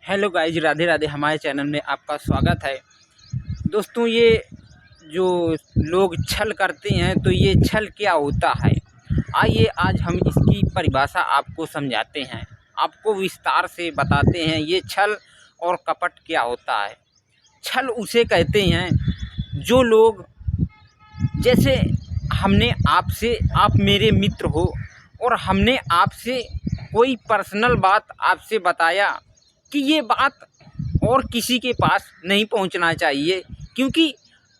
Hello guys, Radhe Radhe. हमारे channel में आपका स्वागत है। दोस्तों, ये जो लोग छल करते हैं तो ये छल क्या होता है, आइए आज हम इसकी परिभाषा आपको समझाते हैं, आपको विस्तार से बताते हैं ये छल और कपट क्या होता है। छल उसे कहते हैं जो लोग, जैसे हमने आपसे, आप मेरे मित्र हो और हमने आपसे कोई पर्सनल बात आपसे बताया कि ये बात और किसी के पास नहीं पहुंचना चाहिए, क्योंकि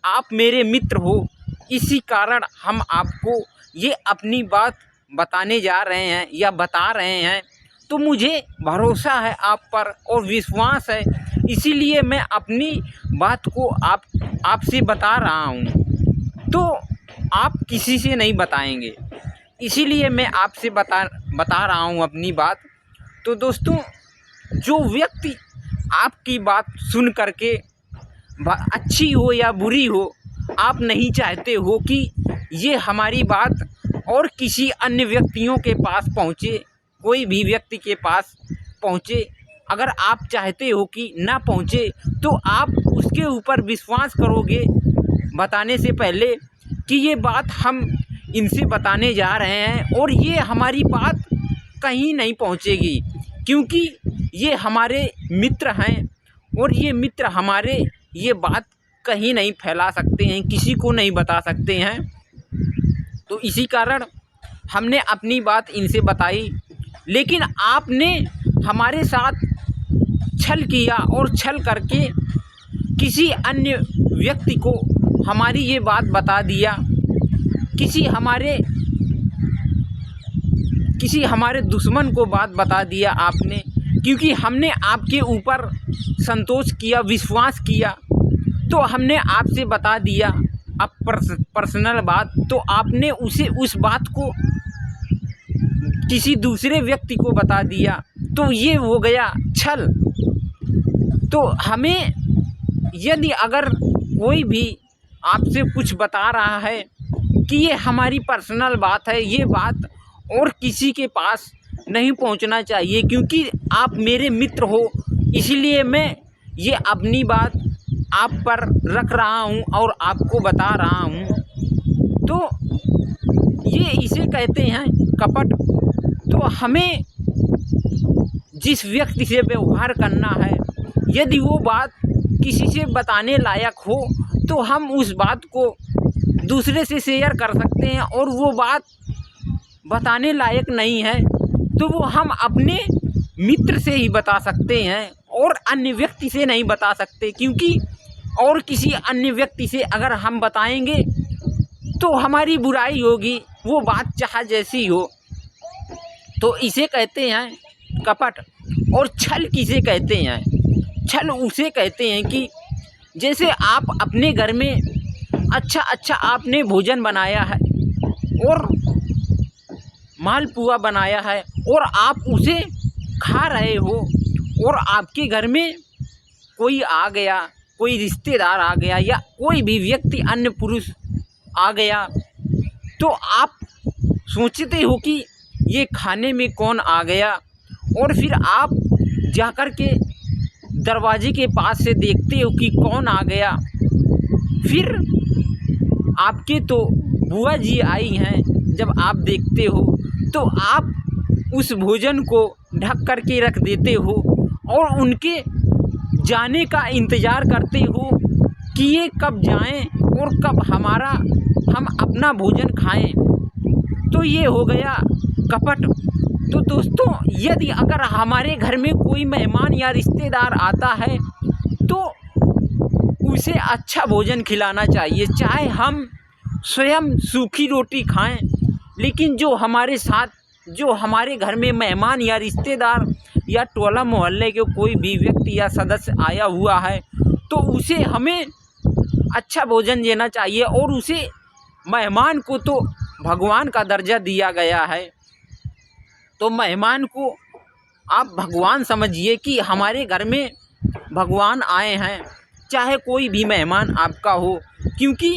आप मेरे मित्र हो। इसी कारण हम आपको ये अपनी बात बताने जा रहे हैं या बता रहे हैं, तो मुझे भरोसा है आप पर और विश्वास है, इसीलिए मैं अपनी बात को आपसे बता रहा हूँ। तो आप किसी से नहीं बताएंगे, इसीलिए मैं आपसे बता रहा हूँ अपनी बात। तो दोस्तों, जो व्यक्ति आपकी बात सुन करके अच्छी हो या बुरी हो, आप नहीं चाहते हो कि ये हमारी बात और किसी अन्य व्यक्तियों के पास पहुँचे, कोई भी व्यक्ति के पास पहुँचे। अगर आप चाहते हो कि ना पहुँचे तो आप उसके ऊपर विश्वास करोगे बताने से पहले कि ये बात हम इनसे बताने जा रहे हैं और ये हमारी बात कहीं नहीं पहुँचेगी, क्योंकि ये हमारे मित्र हैं और ये मित्र हमारे ये बात कहीं नहीं फैला सकते हैं, किसी को नहीं बता सकते हैं। तो इसी कारण हमने अपनी बात इनसे बताई, लेकिन आपने हमारे साथ छल किया और छल करके किसी अन्य व्यक्ति को हमारी ये बात बता दिया, किसी हमारे दुश्मन को बात बता दिया आपने, क्योंकि हमने आपके ऊपर संतोष किया, विश्वास किया, तो हमने आपसे बता दिया अब पर्सनल बात, तो आपने उस बात को किसी दूसरे व्यक्ति को बता दिया, तो ये हो गया छल। तो हमें यदि अगर कोई भी आपसे कुछ बता रहा है कि ये हमारी पर्सनल बात है, ये बात और किसी के पास नहीं पहुंचना चाहिए, क्योंकि आप मेरे मित्र हो, इसलिए मैं ये अपनी बात आप पर रख रहा हूं और आपको बता रहा हूं। तो ये इसे कहते हैं कपट। तो हमें जिस व्यक्ति से व्यवहार करना है, यदि वो बात किसी से बताने लायक हो तो हम उस बात को दूसरे से शेयर कर सकते हैं, और वो बात बताने लायक नहीं है तो वो हम अपने मित्र से ही बता सकते हैं और अन्य व्यक्ति से नहीं बता सकते, क्योंकि और किसी अन्य व्यक्ति से अगर हम बताएंगे तो हमारी बुराई होगी, वो बात चाहे जैसी हो। तो इसे कहते हैं कपट। और छल किसे कहते हैं? छल उसे कहते हैं कि जैसे आप अपने घर में अच्छा आपने भोजन बनाया है और मालपुआ बनाया है और आप उसे खा रहे हो, और आपके घर में कोई आ गया, कोई रिश्तेदार आ गया या कोई भी व्यक्ति अन्य पुरुष आ गया, तो आप सोचते हो कि ये खाने में कौन आ गया, और फिर आप जाकर के दरवाजे के पास से देखते हो कि कौन आ गया। फिर आपके तो बुआ जी आई हैं, जब आप देखते हो तो आप उस भोजन को ढक कर के रख देते हो और उनके जाने का इंतज़ार करते हो कि ये कब जाएं और कब हम अपना भोजन खाएं। तो ये हो गया कपट। तो दोस्तों, यदि अगर हमारे घर में कोई मेहमान या रिश्तेदार आता है तो उसे अच्छा भोजन खिलाना चाहिए, चाहे हम स्वयं सूखी रोटी खाएं, लेकिन जो हमारे घर में मेहमान या रिश्तेदार या टोला मोहल्ले के कोई भी व्यक्ति या सदस्य आया हुआ है तो उसे हमें अच्छा भोजन देना चाहिए। और उसे मेहमान को तो भगवान का दर्जा दिया गया है, तो मेहमान को आप भगवान समझिए कि हमारे घर में भगवान आए हैं, चाहे कोई भी मेहमान आपका हो, क्योंकि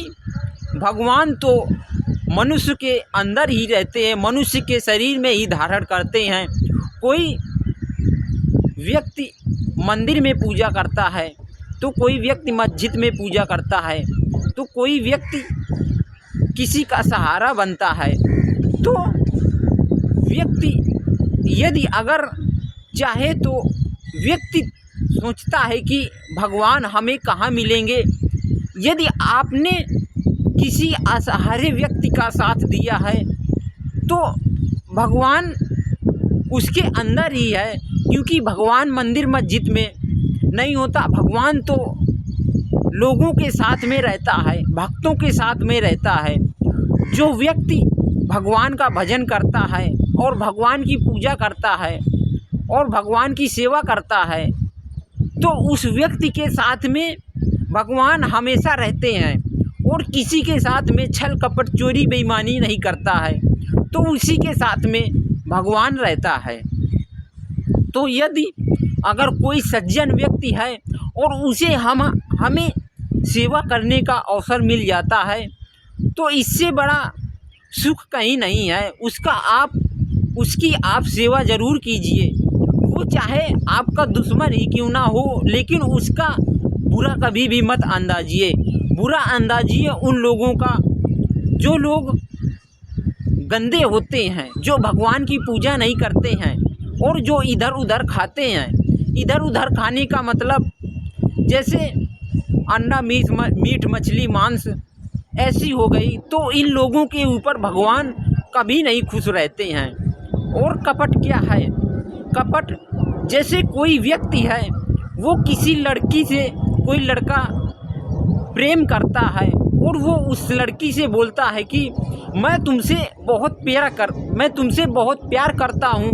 भगवान तो मनुष्य के अंदर ही रहते हैं, मनुष्य के शरीर में ही धारण करते हैं। कोई व्यक्ति मंदिर में पूजा करता है, तो कोई व्यक्ति मस्जिद में पूजा करता है, तो कोई व्यक्ति किसी का सहारा बनता है। तो व्यक्ति यदि अगर चाहे तो व्यक्ति सोचता है कि भगवान हमें कहाँ मिलेंगे। यदि आपने किसी असहारे व्यक्ति का साथ दिया है तो भगवान उसके अंदर ही है, क्योंकि भगवान मंदिर मस्जिद में नहीं होता। भगवान तो लोगों के साथ में रहता है, भक्तों के साथ में रहता है। जो व्यक्ति भगवान का भजन करता है और भगवान की पूजा करता है और भगवान की सेवा करता है, तो उस व्यक्ति के साथ में भगवान हमेशा रहते हैं और किसी के साथ में छल कपट चोरी बेईमानी नहीं करता है, तो उसी के साथ में भगवान रहता है। तो यदि अगर कोई सज्जन व्यक्ति है और उसे हमें सेवा करने का अवसर मिल जाता है, तो इससे बड़ा सुख कहीं नहीं है। उसकी आप सेवा ज़रूर कीजिए। वो चाहे आपका दुश्मन ही क्यों ना हो, लेकिन उसका बुरा कभी भी मत अंदाजिए। बुरा अंदाजिए उन लोगों का जो लोग गंदे होते हैं, जो भगवान की पूजा नहीं करते हैं और जो इधर उधर खाते हैं। इधर उधर खाने का मतलब जैसे अंडा मीट मछली मांस ऐसी हो गई, तो इन लोगों के ऊपर भगवान कभी नहीं खुश रहते हैं। और कपट क्या है? कपट जैसे कोई व्यक्ति है, वो किसी लड़की से, कोई लड़का प्रेम करता है और वो उस लड़की से बोलता है कि मैं तुमसे बहुत प्यार करता हूँ।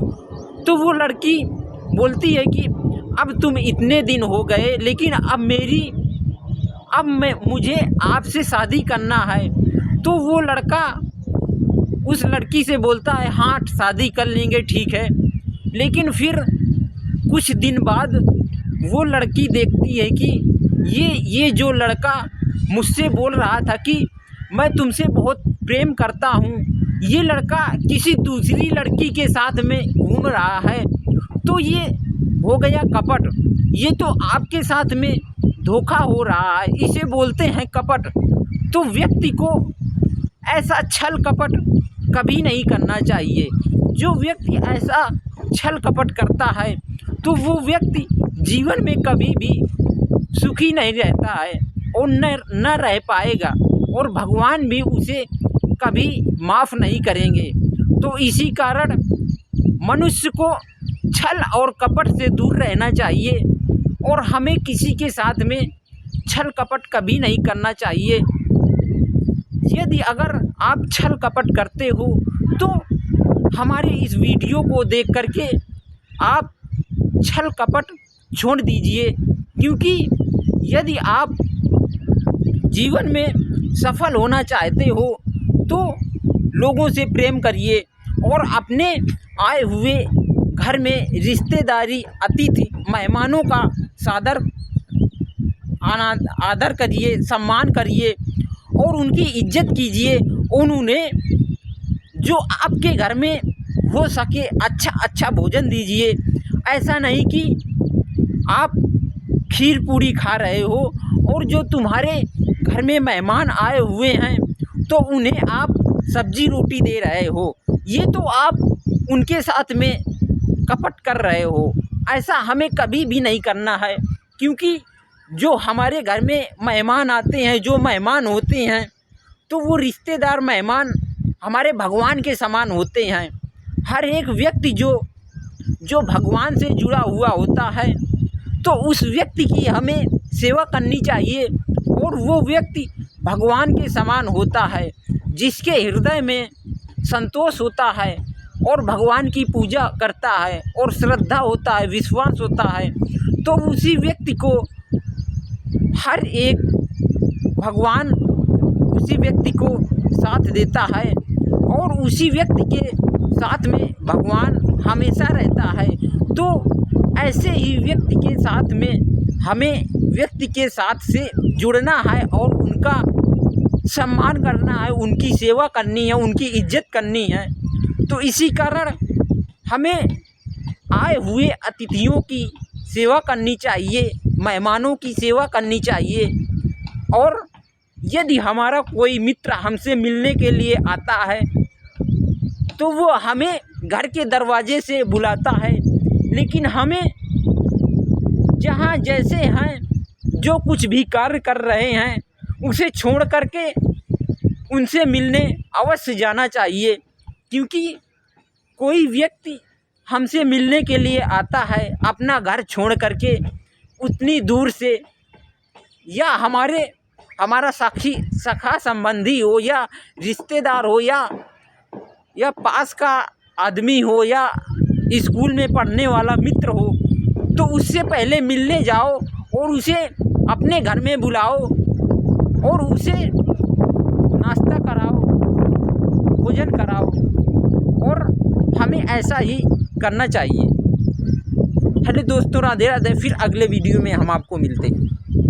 तो वो लड़की बोलती है कि अब तुम इतने दिन हो गए, लेकिन मुझे आपसे शादी करना है। तो वो लड़का उस लड़की से बोलता है हाँ शादी कर लेंगे, ठीक है। लेकिन फिर कुछ दिन बाद वो लड़की देखती है कि ये जो लड़का मुझसे बोल रहा था कि मैं तुमसे बहुत प्रेम करता हूँ, ये लड़का किसी दूसरी लड़की के साथ में घूम रहा है। तो ये हो गया कपट। ये तो आपके साथ में धोखा हो रहा है, इसे बोलते हैं कपट। तो व्यक्ति को ऐसा छल कपट कभी नहीं करना चाहिए। जो व्यक्ति ऐसा छल कपट करता है तो वो व्यक्ति जीवन में कभी भी सुखी नहीं रहता है और न रह पाएगा, और भगवान भी उसे कभी माफ़ नहीं करेंगे। तो इसी कारण मनुष्य को छल और कपट से दूर रहना चाहिए और हमें किसी के साथ में छल कपट कभी नहीं करना चाहिए। यदि अगर आप छल कपट करते हो तो हमारे इस वीडियो को देख करके आप छल कपट छोड़ दीजिए, क्योंकि यदि आप जीवन में सफल होना चाहते हो तो लोगों से प्रेम करिए और अपने आए हुए घर में रिश्तेदारी, अतिथि, मेहमानों का आदर करिए, सम्मान करिए और उनकी इज्जत कीजिए। उन्हें जो आपके घर में हो सके अच्छा भोजन दीजिए। ऐसा नहीं कि आप खीर पूरी खा रहे हो और जो तुम्हारे घर में मेहमान आए हुए हैं तो उन्हें आप सब्जी रोटी दे रहे हो। ये तो आप उनके साथ में कपट कर रहे हो। ऐसा हमें कभी भी नहीं करना है, क्योंकि जो हमारे घर में मेहमान आते हैं, जो मेहमान होते हैं, तो वो रिश्तेदार मेहमान हमारे भगवान के समान होते हैं। हर एक व्यक्ति जो भगवान से जुड़ा हुआ होता है तो उस व्यक्ति की हमें सेवा करनी चाहिए, और वो व्यक्ति भगवान के समान होता है। जिसके हृदय में संतोष होता है और भगवान की पूजा करता है और श्रद्धा होता है, विश्वास होता है, तो उसी व्यक्ति को हर एक भगवान उसी व्यक्ति को साथ देता है और उसी व्यक्ति के साथ में भगवान हमेशा रहता है। तो ऐसे ही व्यक्ति के साथ में हमें व्यक्ति के साथ से जुड़ना है और उनका सम्मान करना है, उनकी सेवा करनी है, उनकी इज्जत करनी है। तो इसी कारण हमें आए हुए अतिथियों की सेवा करनी चाहिए, मेहमानों की सेवा करनी चाहिए। और यदि हमारा कोई मित्र हमसे मिलने के लिए आता है तो वो हमें घर के दरवाजे से बुलाता है, लेकिन हमें जहाँ जैसे हैं, जो कुछ भी कार्य कर रहे हैं उसे छोड़ करके उनसे मिलने अवश्य जाना चाहिए। क्योंकि कोई व्यक्ति हमसे मिलने के लिए आता है अपना घर छोड़ करके उतनी दूर से, या हमारा सखा संबंधी हो, या रिश्तेदार हो, या पास का आदमी हो, या स्कूल में पढ़ने वाला मित्र हो, तो उससे पहले मिलने जाओ और उसे अपने घर में बुलाओ और उसे नाश्ता कराओ, भोजन कराओ। और हमें ऐसा ही करना चाहिए। हेलो दोस्तों, राधे राधे। फिर अगले वीडियो में हम आपको मिलते हैं।